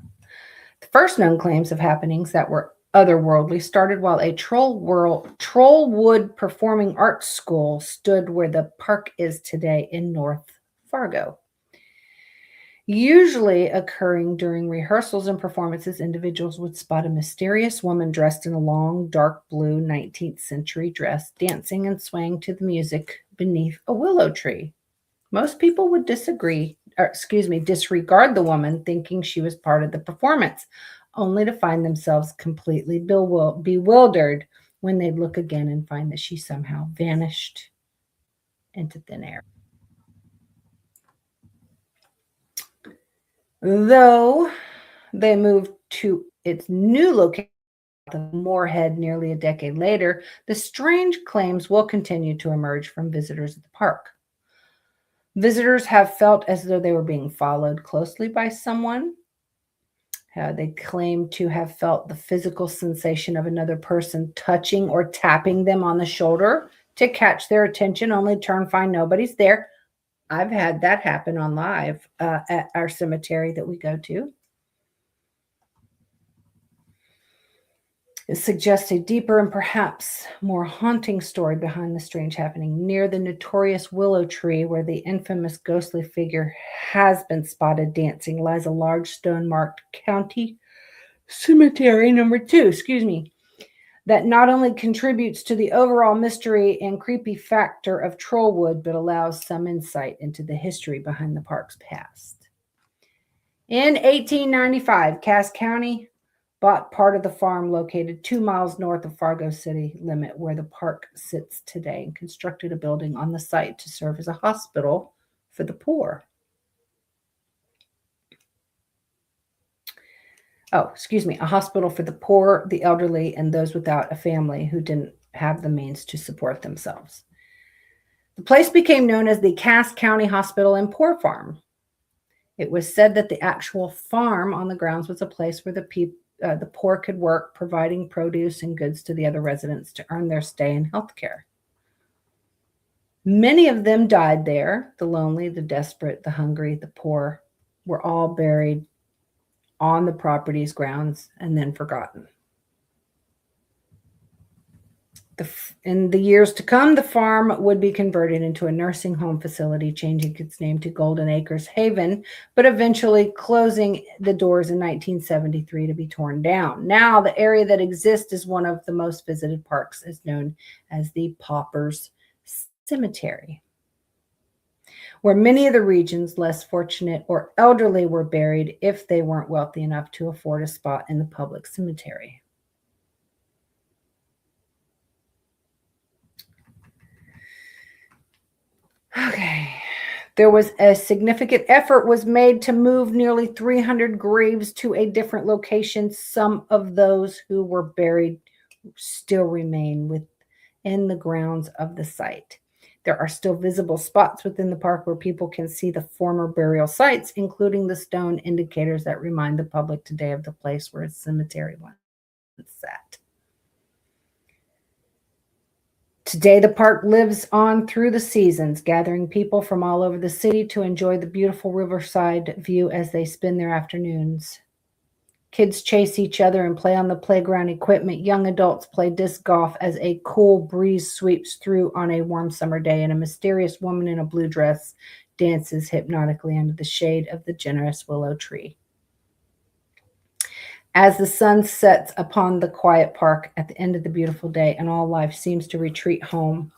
The first known claims of happenings that were otherworldly started while a Trollwood Performing Arts School stood where the park is today in North Fargo. Usually occurring during rehearsals and performances, individuals would spot a mysterious woman dressed in a long, dark blue 19th century dress, dancing and swaying to the music beneath a willow tree. Most people would disregard the woman, thinking she was part of the performance. only to find themselves completely bewildered when they look again and find that she somehow vanished into thin air. Though they moved to its new location of Moorhead nearly a decade later, the strange claims will continue to emerge from visitors at the park. Visitors have felt as though they were being followed closely by someone. They claim to have felt the physical sensation of another person touching or tapping them on the shoulder to catch their attention, only to turn find nobody's there. I've had that happen on live at our cemetery that we go to. It suggests a deeper and perhaps more haunting story behind the strange happening. Near the notorious willow tree where the infamous ghostly figure has been spotted dancing lies a large stone marked County Cemetery number 2, that not only contributes to the overall mystery and creepy factor of Trollwood, but allows some insight into the history behind the park's past. In 1895, Cass County bought part of the farm located 2 miles north of Fargo city limit where the park sits today and constructed a building on the site to serve as a hospital for the poor. A hospital for the poor, the elderly, and those without a family who didn't have the means to support themselves. The place became known as the Cass County Hospital and Poor Farm. It was said that the actual farm on the grounds was a place where the poor could work, providing produce and goods to the other residents to earn their stay and health care. Many of them died there. The lonely, the desperate, the hungry, the poor were all buried on the property's grounds and then forgotten. In the years to come, the farm would be converted into a nursing home facility, changing its name to Golden Acres Haven, but eventually closing the doors in 1973 to be torn down. Now, the area that exists as one of the most visited parks is known as the Paupers Cemetery, where many of the region's less fortunate or elderly were buried if they weren't wealthy enough to afford a spot in the public cemetery. Okay. There was a significant effort was made to move nearly 300 graves to a different location. Some of those who were buried still remain within the grounds of the site. There are still visible spots within the park where people can see the former burial sites, including the stone indicators that remind the public today of the place where a cemetery once sat. Today, the park lives on through the seasons, gathering people from all over the city to enjoy the beautiful riverside view as they spend their afternoons. Kids chase each other and play on the playground equipment. Young adults play disc golf as a cool breeze sweeps through on a warm summer day, and a mysterious woman in a blue dress dances hypnotically under the shade of the generous willow tree. As the sun sets upon the quiet park at the end of the beautiful day and all life seems to retreat home,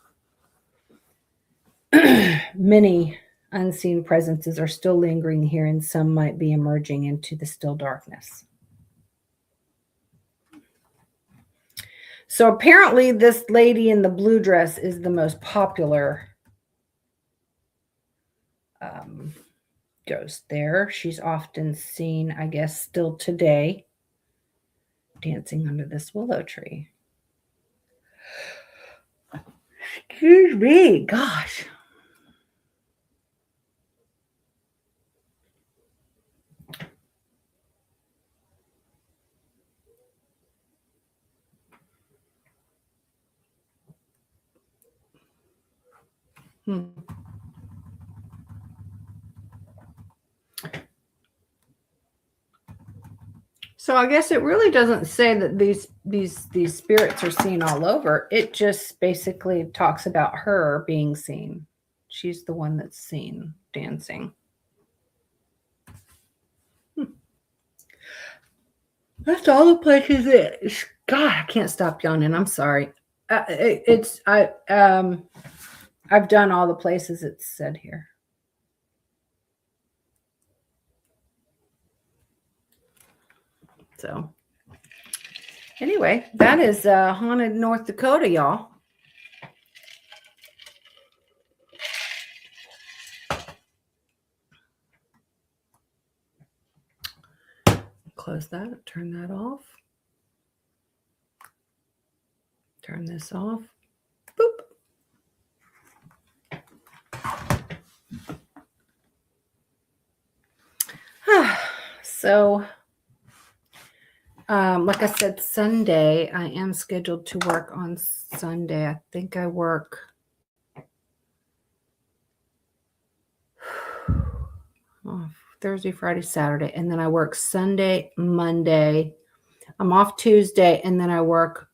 many unseen presences are still lingering here, and some might be emerging into the still darkness. So apparently this lady in the blue dress is the most popular ghost there. She's often seen, I guess, still today, dancing under this willow tree. Excuse me, gosh. So I guess it really doesn't say that these spirits are seen all over. It just basically talks about her being seen. She's the one that's seen dancing. That's all the places it. God, I can't stop yawning. I'm sorry. I've done all the places it's said here. So anyway, that is Haunted North Dakota, y'all. Close that, turn that off. Turn this off. Boop. So, like I said, Sunday, I am scheduled to work on Sunday. I think I work Thursday, Friday, Saturday, and then I work Sunday, Monday. I'm off Tuesday, and then I work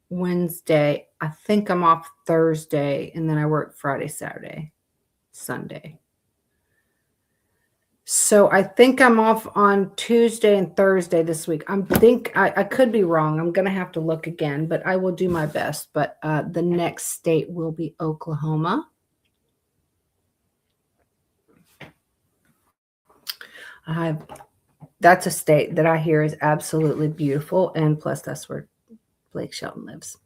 Wednesday. I think I'm off Thursday, and then I work Friday, Saturday, Sunday. So I think I'm off on Tuesday and Thursday this week. I could be wrong. I'm going to have to look again, but I will do my best. But the next state will be Oklahoma. That's a state that I hear is absolutely beautiful. And plus, that's where Blake Shelton lives.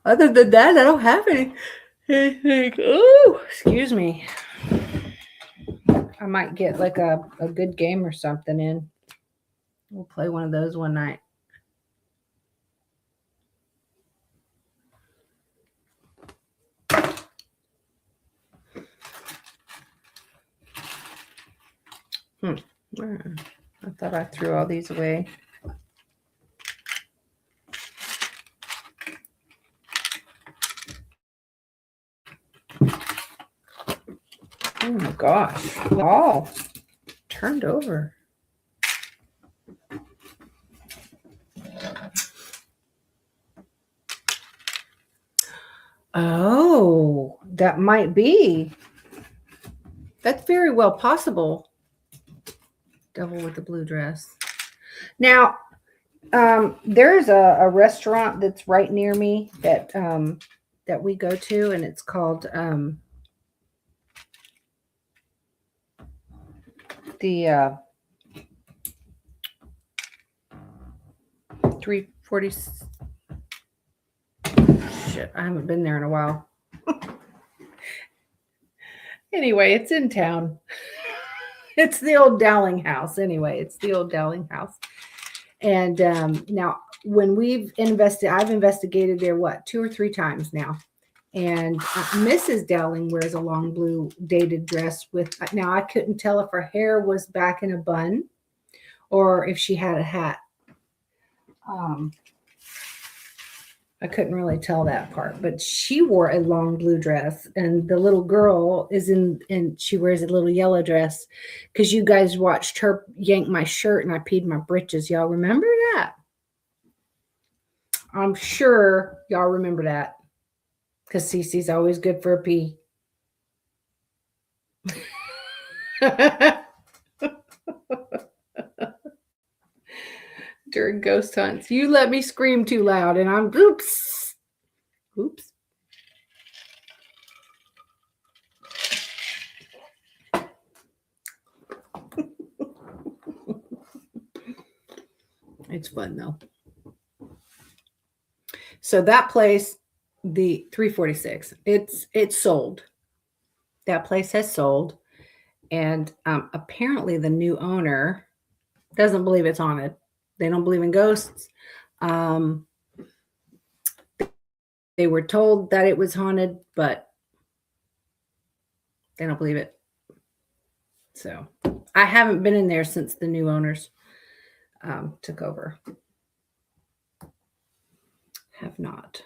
Other than that, I don't have anything. Oh, excuse me. I might get like a good game or something in. We'll play one of those one night. I thought I threw all these away. Oh my gosh. All turned over. Oh, that might be. That's very well possible. Devil with the blue dress. Now, there's a restaurant that's right near me that that we go to, and it's called the 340. Shit, I haven't been there in a while. Anyway, it's in town. It's the old Dowling house. Anyway, it's the old Dowling house. And now when I've investigated there, 2 or 3 times now. And Mrs. Dowling wears a long blue dated dress now I couldn't tell if her hair was back in a bun or if she had a hat. I couldn't really tell that part, but she wore a long blue dress, and the little girl and she wears a little yellow dress because you guys watched her yank my shirt and I peed my britches. Y'all remember that? I'm sure y'all remember that because Cece's always good for a pee. During ghost hunts, you let me scream too loud, and I'm oops. It's fun though. So that place, the 346, it's sold. That place has sold, and apparently the new owner doesn't believe it's haunted. They don't believe in ghosts. They were told that it was haunted, but they don't believe it. So I haven't been in there since the new owners took over. Have not.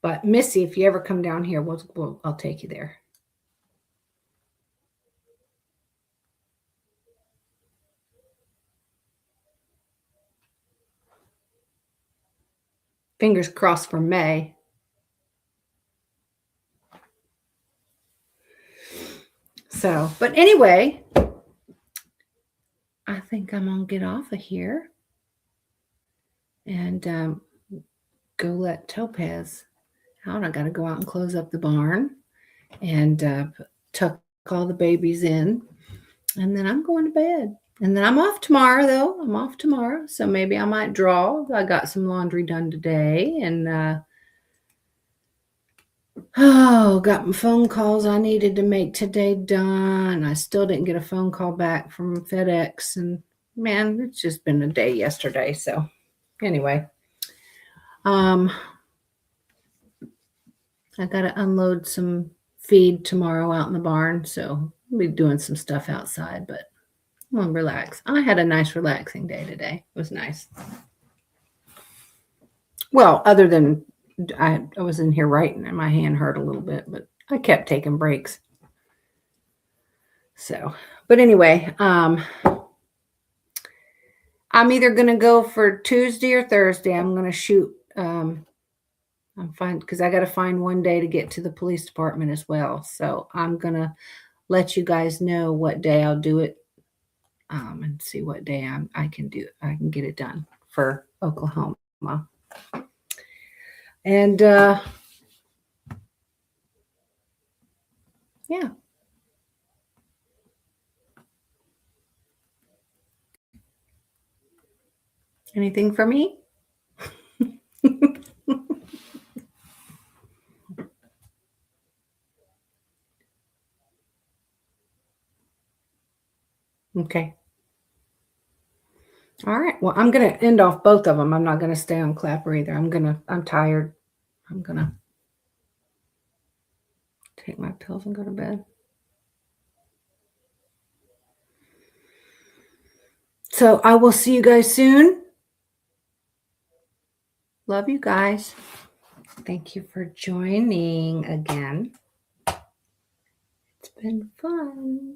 But Missy, if you ever come down here, I'll take you there. Fingers crossed for May. So, but anyway, I think I'm going to get off of here. and go let Topaz out. I got to go out and close up the barn and tuck all the babies in, and then I'm going to bed. And then I'm off tomorrow, though. I'm off tomorrow, so maybe I might draw. I got some laundry done today, and got my phone calls I needed to make today done. I still didn't get a phone call back from FedEx, and man, it's just been a day yesterday. So anyway, I got to unload some feed tomorrow out in the barn, so I'll be doing some stuff outside, but I'm gonna relax. I had a nice relaxing day today. It was nice. Well, other than I was in here writing and my hand hurt a little bit, but I kept taking breaks. So, but anyway, I'm either going to go for Tuesday or Thursday. I'm going to shoot. I'm fine because I got to find one day to get to the police department as well. So I'm going to let you guys know what day I'll do it, and see what day I can get it done for Oklahoma. And yeah. Anything for me? Okay. All right. Well, I'm going to end off both of them. I'm not going to stay on Clapper either. I'm tired. I'm going to take my pills and go to bed. So I will see you guys soon. Love you guys. Thank you for joining again. It's been fun.